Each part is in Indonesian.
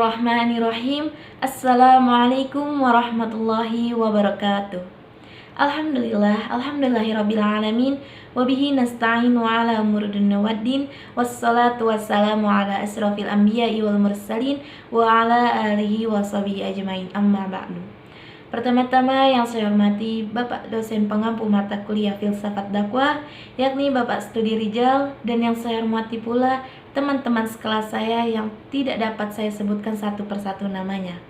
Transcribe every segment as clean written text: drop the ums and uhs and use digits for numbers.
Bismillahirrahmanirrahim. Assalamualaikum warahmatullahi wabarakatuh. Alhamdulillahirrabbilalamin. Wabihi nasta'inu ala umuri dunya waddin. Wassalatu wassalamu ala asrafil anbiya'i wal mursalin wa ala alihi wa sahbihi ajmain, amma ba'du. Pertama-tama yang saya hormati Bapak dosen pengampu mata kuliah Filsafat Dakwah, yakni Bapak Studi Rijal, dan yang saya hormati pula teman-teman sekelas saya yang tidak dapat saya sebutkan satu persatu namanya.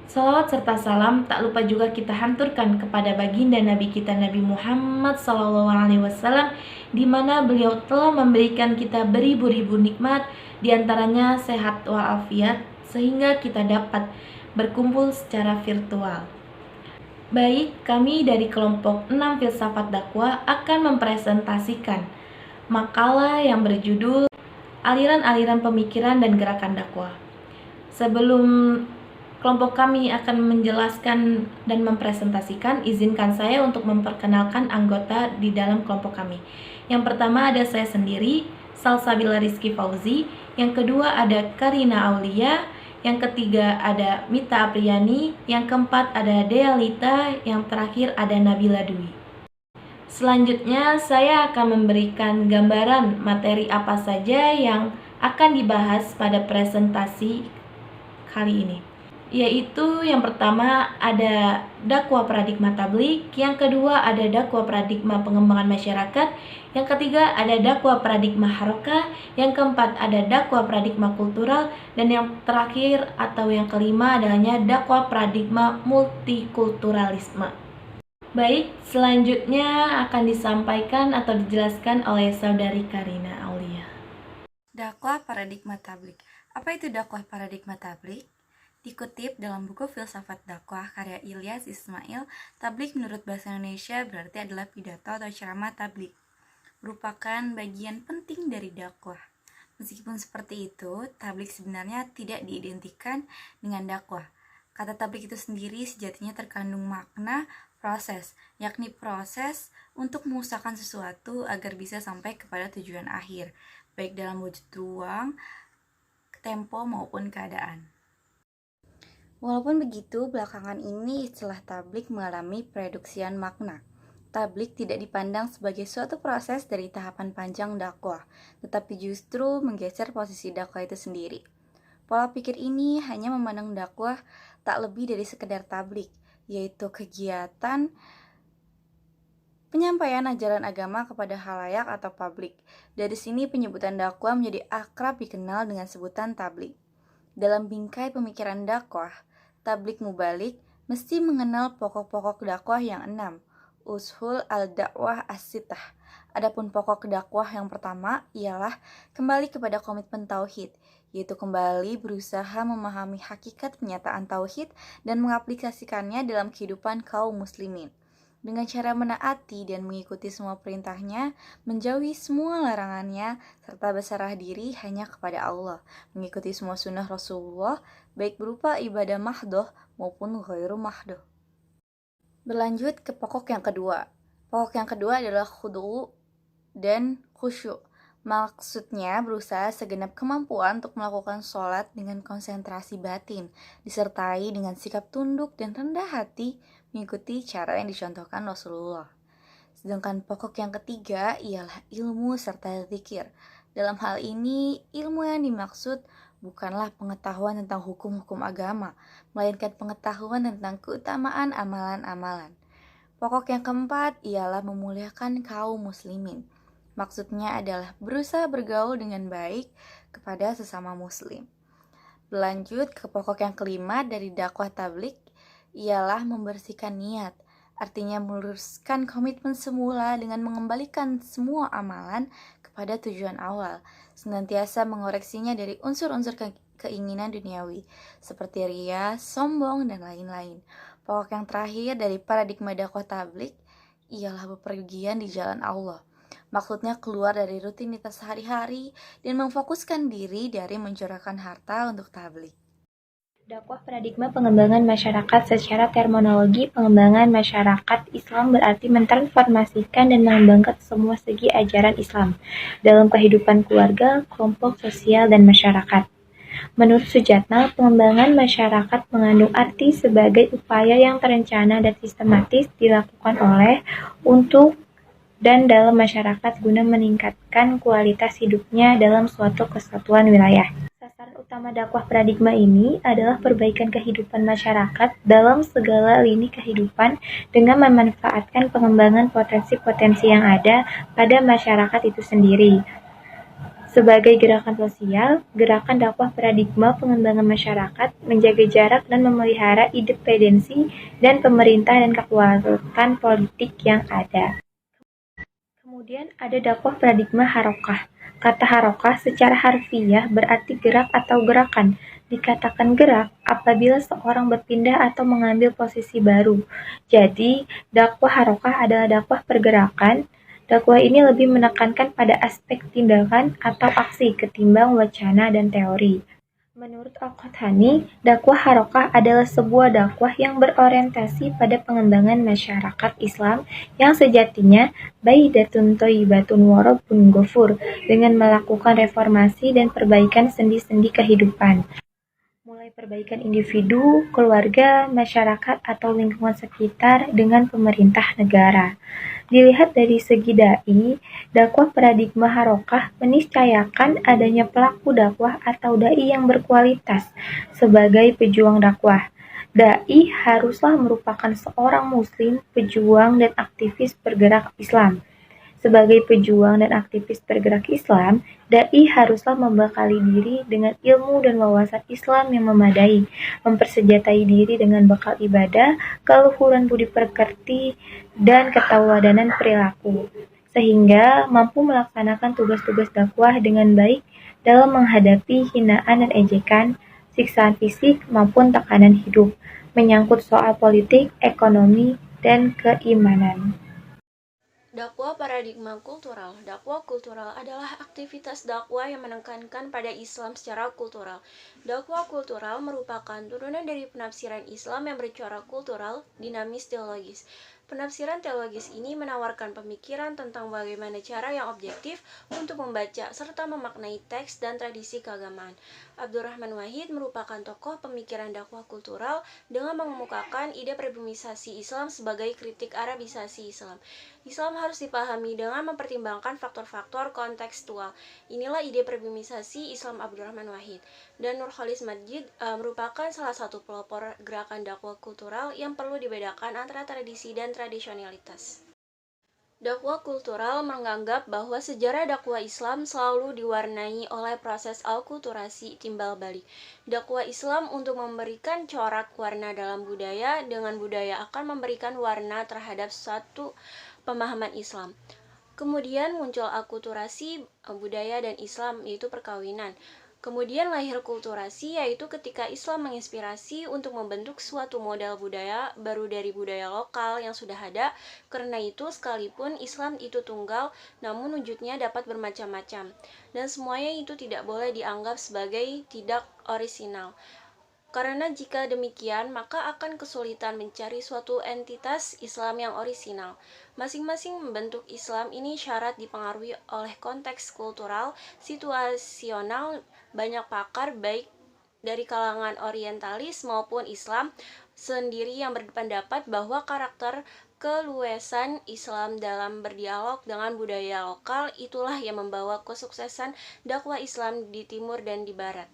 Salawat serta salam tak lupa juga kita hanturkan kepada baginda Nabi kita Nabi Muhammad SAW, di mana beliau telah memberikan kita beribu-ribu nikmat, diantaranya sehat walafiat, sehingga kita dapat berkumpul secara virtual. Baik, kami dari kelompok 6 Filsafat Dakwah akan mempresentasikan makalah yang berjudul Aliran-aliran Pemikiran dan Gerakan Dakwah. Sebelum kelompok kami akan menjelaskan dan mempresentasikan, izinkan saya untuk memperkenalkan anggota di dalam kelompok kami. Yang pertama ada saya sendiri, Salsabila Rizky Fauzi. Yang kedua ada Karina Aulia. Yang ketiga ada Mita Apriani. Yang keempat ada Dea Lita. Yang terakhir ada Nabila Dwi. Selanjutnya saya akan memberikan gambaran materi apa saja yang akan dibahas pada presentasi kali ini. Yaitu yang pertama ada dakwah paradigma tabligh, yang kedua ada dakwah paradigma pengembangan masyarakat, yang ketiga ada dakwah paradigma harokah, yang keempat ada dakwah paradigma kultural, dan yang terakhir atau yang kelima adanya dakwah paradigma multikulturalisme. Baik, selanjutnya akan disampaikan atau dijelaskan oleh Saudari Karina Aulia. Dakwah paradigma tabligh. Apa itu dakwah paradigma tabligh? Dikutip dalam buku Filsafat Dakwah karya Ilyas Ismail, tabligh menurut bahasa Indonesia berarti adalah pidato atau ceramah tabligh. Merupakan bagian penting dari dakwah. Meskipun seperti itu, tabligh sebenarnya tidak diidentikan dengan dakwah. Kata tabligh itu sendiri sejatinya terkandung makna proses, yakni proses untuk mengusahakan sesuatu agar bisa sampai kepada tujuan akhir, baik dalam wujud ruang, tempo maupun keadaan. Walaupun begitu, belakangan ini istilah tabligh mengalami pereduksian makna. Tabligh tidak dipandang sebagai suatu proses dari tahapan panjang dakwah, tetapi justru menggeser posisi dakwah itu sendiri. Pola pikir ini hanya memandang dakwah tak lebih dari sekedar tabligh, yaitu kegiatan penyampaian ajaran agama kepada khalayak atau publik. Dari sini penyebutan dakwah menjadi akrab dikenal dengan sebutan tabligh. Dalam bingkai pemikiran dakwah, tabligh mubalik mesti mengenal pokok-pokok dakwah yang 6, ushul al-dakwah as-sittah. Adapun pokok dakwah yang pertama ialah kembali kepada komitmen tauhid, yaitu kembali berusaha memahami hakikat kenyataan tauhid dan mengaplikasikannya dalam kehidupan kaum muslimin. Dengan cara menaati dan mengikuti semua perintahnya, menjauhi semua larangannya, serta berserah diri hanya kepada Allah, mengikuti semua sunnah Rasulullah, baik berupa ibadah mahdoh maupun ghairu mahdoh. Berlanjut ke pokok yang kedua. Pokok yang kedua adalah khudu' dan khusyuk. Maksudnya berusaha segenap kemampuan untuk melakukan sholat dengan konsentrasi batin, disertai dengan sikap tunduk dan rendah hati, mengikuti cara yang dicontohkan Rasulullah. Sedangkan pokok yang ketiga ialah ilmu serta zikir. Dalam hal ini, ilmu yang dimaksud bukanlah pengetahuan tentang hukum-hukum agama, melainkan pengetahuan tentang keutamaan amalan-amalan. Pokok yang keempat ialah memuliakan kaum muslimin. Maksudnya adalah berusaha bergaul dengan baik kepada sesama muslim. Berlanjut ke pokok yang kelima dari dakwah tabligh ialah membersihkan niat, artinya meluruskan komitmen semula dengan mengembalikan semua amalan kepada tujuan awal, senantiasa mengoreksinya dari unsur-unsur keinginan duniawi, seperti riya, sombong, dan lain-lain. Pokok yang terakhir dari paradigma dakwah tabligh ialah bepergian di jalan Allah. Maksudnya keluar dari rutinitas sehari-hari dan memfokuskan diri dari mencurahkan harta untuk tabligh. Dakwah paradigma pengembangan masyarakat. Secara terminologi, pengembangan masyarakat Islam berarti mentransformasikan dan mengembangkan semua segi ajaran Islam dalam kehidupan keluarga, kelompok sosial, dan masyarakat. Menurut Sujatna, pengembangan masyarakat mengandung arti sebagai upaya yang terencana dan sistematis dilakukan oleh, untuk, dan dalam masyarakat guna meningkatkan kualitas hidupnya dalam suatu kesatuan wilayah. Sasaran utama dakwah paradigma ini adalah perbaikan kehidupan masyarakat dalam segala lini kehidupan dengan memanfaatkan pengembangan potensi-potensi yang ada pada masyarakat itu sendiri. Sebagai gerakan sosial, gerakan dakwah paradigma pengembangan masyarakat menjaga jarak dan memelihara independensi dan pemerintah dan kekuatan politik yang ada. Kemudian ada dakwah paradigma harokah. Kata harokah secara harfiah berarti gerak atau gerakan. Dikatakan gerak apabila seorang berpindah atau mengambil posisi baru. Jadi, dakwah harokah adalah dakwah pergerakan. Dakwah ini lebih menekankan pada aspek tindakan atau aksi ketimbang wacana dan teori. Menurut Al-Qahtani, dakwah harokah adalah sebuah dakwah yang berorientasi pada pengembangan masyarakat Islam yang sejatinya baidatun thayyibatun wa rabbun ghafur, dengan melakukan reformasi dan perbaikan sendi-sendi kehidupan. Mulai perbaikan individu, keluarga, masyarakat, atau lingkungan sekitar dengan pemerintah negara. Dilihat dari segi dai, dakwah paradigma harokah meniscayakan adanya pelaku dakwah atau dai yang berkualitas sebagai pejuang dakwah. Dai haruslah merupakan seorang muslim, pejuang, dan aktivis bergerak Islam. Sebagai pejuang dan aktivis bergerak Islam, dai haruslah membekali diri dengan ilmu dan wawasan Islam yang memadai, mempersenjatai diri dengan bekal ibadah, keluhuran budi pekerti, dan ketakwadanan perilaku, sehingga mampu melaksanakan tugas-tugas dakwah dengan baik dalam menghadapi hinaan dan ejekan, siksaan fisik maupun tekanan hidup, menyangkut soal politik, ekonomi, dan keimanan. Dakwah paradigma kultural. Dakwah kultural adalah aktivitas dakwah yang menekankan pada Islam secara kultural. Dakwah kultural merupakan turunan dari penafsiran Islam yang bercorak kultural, dinamis, teologis. Penafsiran teologis ini menawarkan pemikiran tentang bagaimana cara yang objektif untuk membaca serta memaknai teks dan tradisi keagamaan. Abdurrahman Wahid merupakan tokoh pemikiran dakwah kultural dengan mengemukakan ide pribumi-isasi Islam sebagai kritik Arabisasi Islam. Islam harus dipahami dengan mempertimbangkan faktor-faktor kontekstual. Inilah ide pribumi-isasi Islam Abdurrahman Wahid. Dan Nurholis Madjid merupakan salah satu pelopor gerakan dakwah kultural yang perlu dibedakan antara tradisi dan tradisionalitas. Dakwah kultural menganggap bahwa sejarah dakwah Islam selalu diwarnai oleh proses alkulturasi timbal balik. Dakwah Islam untuk memberikan corak warna dalam budaya, dengan budaya akan memberikan warna terhadap suatu pemahaman Islam. Kemudian muncul akulturasi budaya dan Islam, yaitu perkawinan. Kemudian lahir kulturasi, yaitu ketika Islam menginspirasi untuk membentuk suatu model budaya baru dari budaya lokal yang sudah ada. Karena itu, sekalipun Islam itu tunggal, namun wujudnya dapat bermacam-macam. Dan semuanya itu tidak boleh dianggap sebagai tidak orisinal. Karena jika demikian, maka akan kesulitan mencari suatu entitas Islam yang orisinal. Masing-masing bentuk Islam ini syarat dipengaruhi oleh konteks kultural, situasional. Banyak pakar, baik dari kalangan orientalis maupun Islam sendiri, yang berpendapat bahwa karakter keluasan Islam dalam berdialog dengan budaya lokal itulah yang membawa kesuksesan dakwah Islam di timur dan di barat.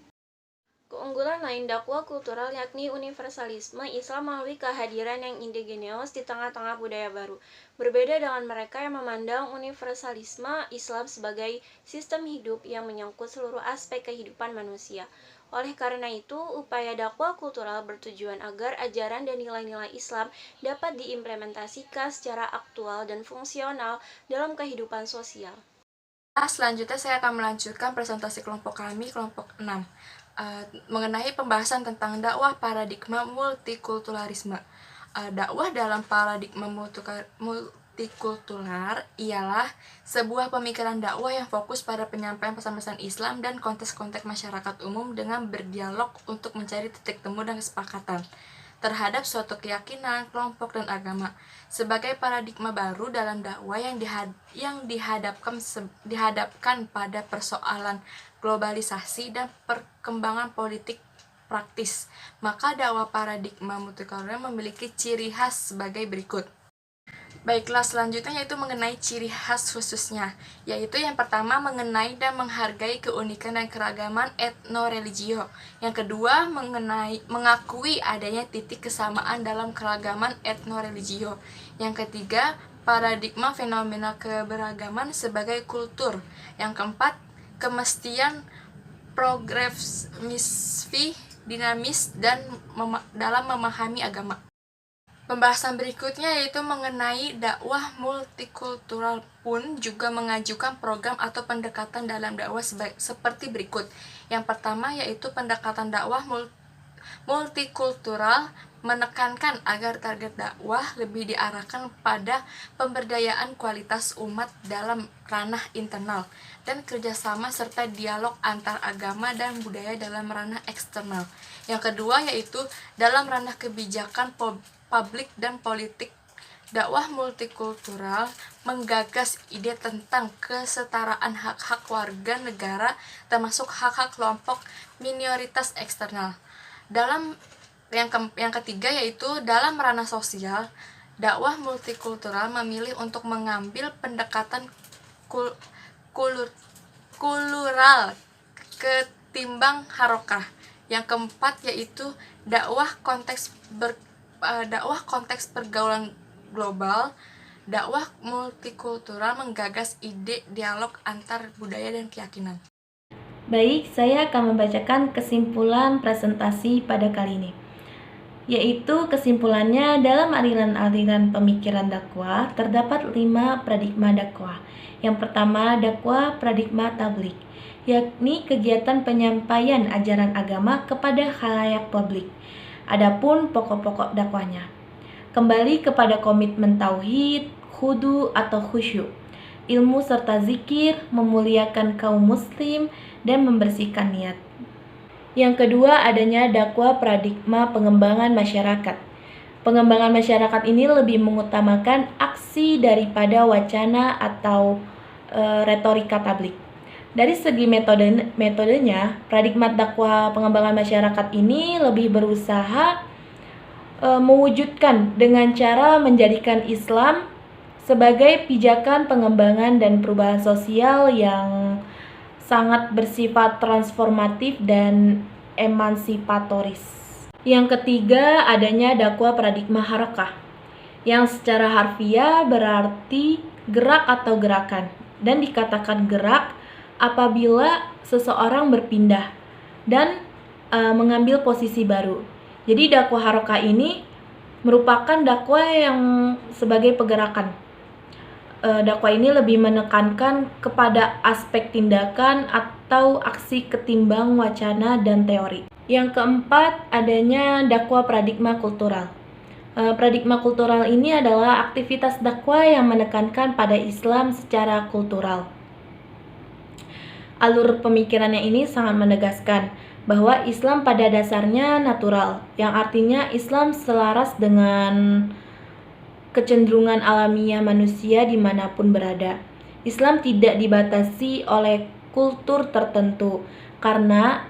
Keunggulan lain dakwah kultural yakni universalisme Islam melalui kehadiran yang indigeneus di tengah-tengah budaya baru. Berbeda dengan mereka yang memandang universalisme Islam sebagai sistem hidup yang menyangkut seluruh aspek kehidupan manusia. Oleh karena itu, upaya dakwah kultural bertujuan agar ajaran dan nilai-nilai Islam dapat diimplementasikan secara aktual dan fungsional dalam kehidupan sosial. Selanjutnya saya akan melanjutkan presentasi kelompok kami, kelompok 6. Mengenai pembahasan tentang dakwah paradigma multikulturalisme. Dakwah dalam paradigma multikultural ialah sebuah pemikiran dakwah yang fokus pada penyampaian pesan-pesan Islam dan konteks-konteks masyarakat umum dengan berdialog untuk mencari titik temu dan kesepakatan. terhadap suatu keyakinan, kelompok, dan agama sebagai paradigma baru dalam dakwah yang dihadapkan pada persoalan globalisasi dan perkembangan politik praktis. Maka dakwah paradigma multikultural memiliki ciri khas sebagai berikut. Baiklah, selanjutnya yaitu mengenai ciri khas khususnya, yaitu yang pertama mengenai dan menghargai keunikan dan keragaman etno-religio. Yang kedua mengakui adanya titik kesamaan dalam keragaman etno-religio. Yang ketiga, paradigma fenomena keberagaman sebagai kultur. Yang keempat, kemestian progresif, dinamis dan dalam memahami agama. Pembahasan berikutnya yaitu mengenai dakwah multikultural pun juga mengajukan program atau pendekatan dalam dakwah seperti berikut. Yang pertama yaitu pendekatan dakwah multikultural menekankan agar target dakwah lebih diarahkan pada pemberdayaan kualitas umat dalam ranah internal dan kerjasama serta dialog antar agama dan budaya dalam ranah eksternal. Yang kedua yaitu dalam ranah kebijakan publik dan politik. Dakwah multikultural menggagas ide tentang kesetaraan hak-hak warga negara termasuk hak-hak kelompok minoritas eksternal. Dalam yang ketiga yaitu dalam ranah sosial, dakwah multikultural memilih untuk mengambil pendekatan kulural ketimbang harokah. Yang keempat yaitu dakwah konteks pergaulan global. Dakwah multikultural menggagas ide dialog antar budaya dan keyakinan. Baik, saya akan membacakan kesimpulan presentasi pada kali ini. Yaitu kesimpulannya dalam aliran-aliran pemikiran dakwah terdapat 5 paradigma dakwah. Yang pertama, dakwah paradigma tabligh, yakni kegiatan penyampaian ajaran agama kepada khalayak publik. Adapun pokok-pokok dakwahnya kembali kepada komitmen tauhid, khudu atau khusyuk, ilmu serta zikir, memuliakan kaum muslim, dan membersihkan niat. Yang kedua, adanya dakwah paradigma pengembangan masyarakat. Pengembangan masyarakat ini lebih mengutamakan aksi daripada wacana atau retorika tabligh. Dari segi metodenya, paradigma dakwah pengembangan masyarakat ini lebih berusaha mewujudkan dengan cara menjadikan Islam sebagai pijakan pengembangan dan perubahan sosial yang sangat bersifat transformatif dan emansipatoris. Yang ketiga, adanya dakwah paradigma harakah, yang secara harfiah berarti gerak atau gerakan, dan dikatakan gerak apabila seseorang berpindah dan mengambil posisi baru. Jadi dakwah harakah ini merupakan dakwah yang sebagai pergerakan. Dakwah ini lebih menekankan kepada aspek tindakan atau aksi ketimbang wacana dan teori. Yang keempat, adanya dakwah paradigma kultural. Paradigma kultural ini adalah aktivitas dakwah yang menekankan pada Islam secara kultural. Alur pemikirannya ini sangat menegaskan bahwa Islam pada dasarnya natural, yang artinya Islam selaras dengan kecenderungan alamiah manusia dimanapun berada. Islam tidak dibatasi oleh kultur tertentu karena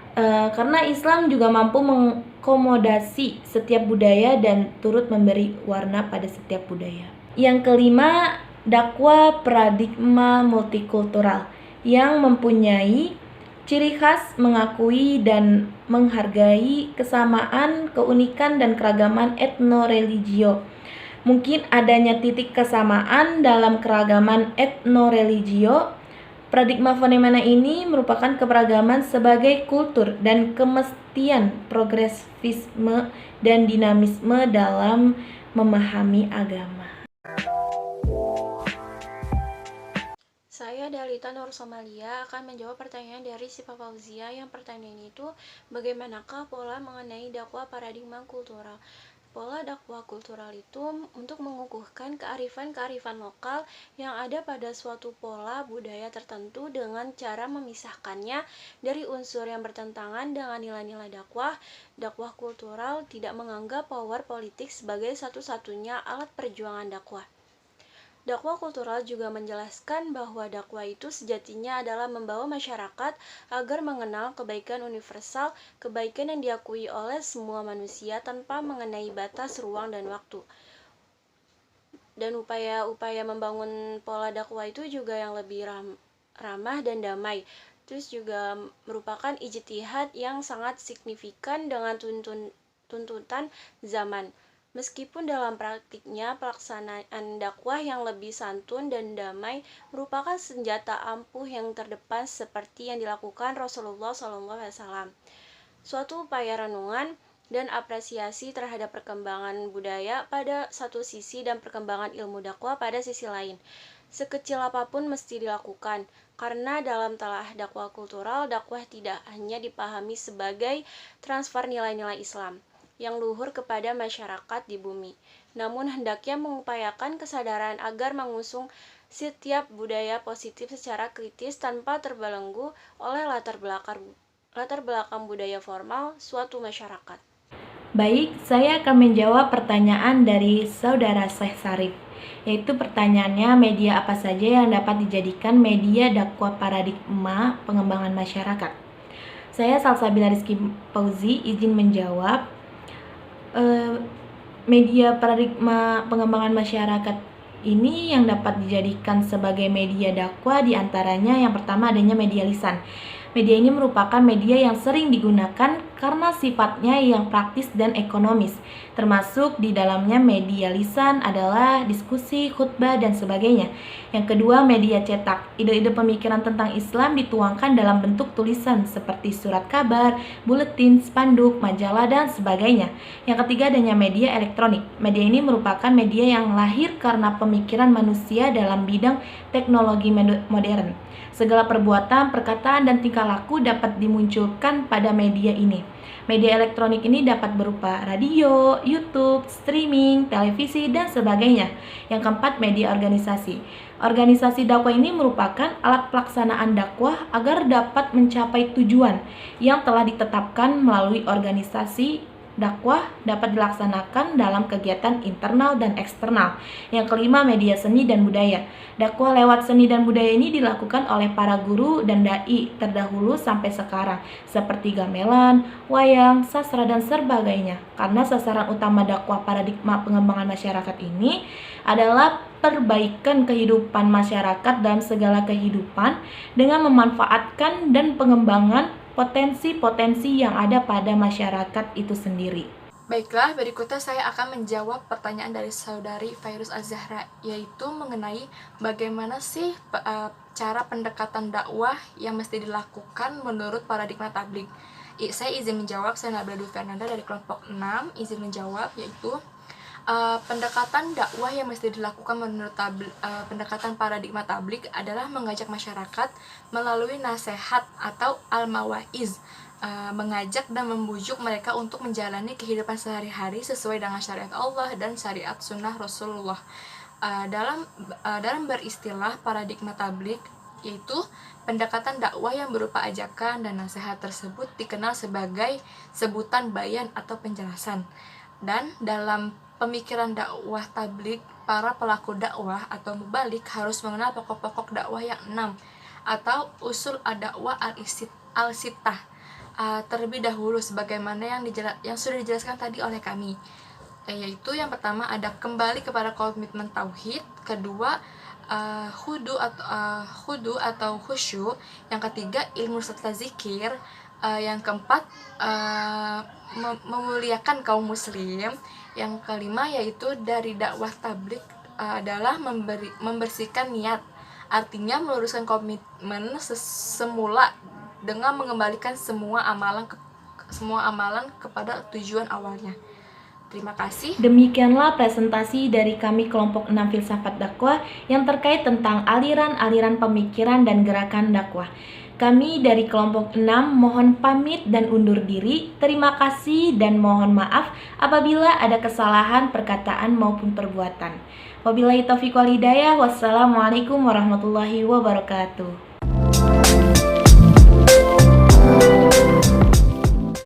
Islam juga mampu mengakomodasi setiap budaya dan turut memberi warna pada setiap budaya. Yang kelima, dakwah paradigma multikultural yang mempunyai ciri khas mengakui dan menghargai kesamaan, keunikan, dan keragaman etno-religio. Mungkin adanya titik kesamaan dalam keragaman etno-religio. Paradigma fenomena ini merupakan keberagaman sebagai kultur dan kemestian progresifisme dan dinamisme dalam memahami agama. Saya Dalita Nur Somalia akan menjawab pertanyaan dari Siva Fauzia. Yang pertanyaan itu, bagaimanakah pola mengenai dakwah paradigma kultural? Pola dakwah kultural itu untuk mengukuhkan kearifan-kearifan lokal yang ada pada suatu pola budaya tertentu dengan cara memisahkannya dari unsur yang bertentangan dengan nilai-nilai dakwah. Dakwah kultural tidak menganggap power politik sebagai satu-satunya alat perjuangan dakwah. Dakwah kultural juga menjelaskan bahwa dakwah itu sejatinya adalah membawa masyarakat agar mengenal kebaikan universal, kebaikan yang diakui oleh semua manusia tanpa mengenai batas ruang dan waktu. Dan upaya-upaya membangun pola dakwah itu juga yang lebih ramah dan damai. Terus juga merupakan ijtihad yang sangat signifikan dengan tuntutan zaman. Meskipun dalam praktiknya pelaksanaan dakwah yang lebih santun dan damai merupakan senjata ampuh yang terdepan seperti yang dilakukan Rasulullah SAW. Suatu upaya renungan dan apresiasi terhadap perkembangan budaya pada satu sisi dan perkembangan ilmu dakwah pada sisi lain. Sekecil apapun mesti dilakukan, karena dalam telah dakwah kultural, dakwah tidak hanya dipahami sebagai transfer nilai-nilai Islam yang luhur kepada masyarakat di bumi, namun hendaknya mengupayakan kesadaran agar mengusung setiap budaya positif secara kritis tanpa terbelenggu oleh latar belakang budaya formal suatu masyarakat. Baik, saya akan menjawab pertanyaan dari saudara Syekh Sarif, yaitu pertanyaannya, media apa saja yang dapat dijadikan media dakwah paradigma pengembangan masyarakat? Saya Salsabila Rizky Fauzi izin menjawab. Media paradigma pengembangan masyarakat ini yang dapat dijadikan sebagai media dakwah diantaranya yang pertama adanya media lisan. Media ini merupakan media yang sering digunakan karena sifatnya yang praktis dan ekonomis. Termasuk di dalamnya media lisan adalah diskusi, khutbah, dan sebagainya. Yang kedua, media cetak. Ide-ide pemikiran tentang Islam dituangkan dalam bentuk tulisan seperti surat kabar, buletin, spanduk, majalah, dan sebagainya. Yang ketiga, adanya media elektronik. Media ini merupakan media yang lahir karena pemikiran manusia dalam bidang teknologi modern. Segala perbuatan, perkataan, dan tingkah laku dapat dimunculkan pada media ini. Media elektronik ini dapat berupa radio, YouTube, streaming, televisi, dan sebagainya. Yang keempat, media organisasi. Organisasi dakwah ini merupakan alat pelaksanaan dakwah agar dapat mencapai tujuan yang telah ditetapkan melalui organisasi dakwah dapat dilaksanakan dalam kegiatan internal dan eksternal. Yang kelima, media seni dan budaya. Dakwah lewat seni dan budaya ini dilakukan oleh para guru dan dai terdahulu sampai sekarang, seperti gamelan, wayang, sastra, dan sebagainya. Karena sasaran utama dakwah paradigma pengembangan masyarakat ini adalah perbaikan kehidupan masyarakat dalam segala kehidupan dengan memanfaatkan dan pengembangan potensi-potensi yang ada pada masyarakat itu sendiri. Baiklah, berikutnya saya akan menjawab pertanyaan dari saudari Fairuz Az-Zahra, yaitu mengenai bagaimana sih cara pendekatan dakwah yang mesti dilakukan menurut paradigma tabligh. Saya izin menjawab, saya Nabila Dwi Fernanda dari kelompok 6, izin menjawab, yaitu pendekatan dakwah yang mesti dilakukan menurut pendekatan paradigma tabligh adalah mengajak masyarakat melalui nasihat atau al-mawaiz, mengajak dan membujuk mereka untuk menjalani kehidupan sehari-hari sesuai dengan syariat Allah dan syariat sunnah Rasulullah. Dalam beristilah paradigma tabligh, yaitu pendekatan dakwah yang berupa ajakan dan nasihat tersebut dikenal sebagai sebutan bayan atau penjelasan. Dan dalam pemikiran dakwah tabligh, para pelaku dakwah atau mubalik harus mengenal pokok-pokok dakwah yang 6 atau usul ad-dakwah al-sittah terlebih dahulu sebagaimana yang sudah dijelaskan tadi oleh kami, yaitu yang pertama ada kembali kepada komitmen tauhid, kedua khudu atau khusyuk, yang ketiga ilmu serta zikir, yang keempat memuliakan kaum muslim, yang kelima yaitu dari dakwah tabligh adalah membersihkan niat, artinya meluruskan komitmen semula dengan mengembalikan semua amalan kepada tujuan awalnya. Terima kasih. Demikianlah presentasi dari kami kelompok 6 Filsafat Dakwah yang terkait tentang aliran-aliran pemikiran dan gerakan dakwah. Kami dari kelompok 6 mohon pamit dan undur diri. Terima kasih dan mohon maaf apabila ada kesalahan perkataan maupun perbuatan. Wabillahi taufiq wal hidayah. Wassalamualaikum warahmatullahi wabarakatuh.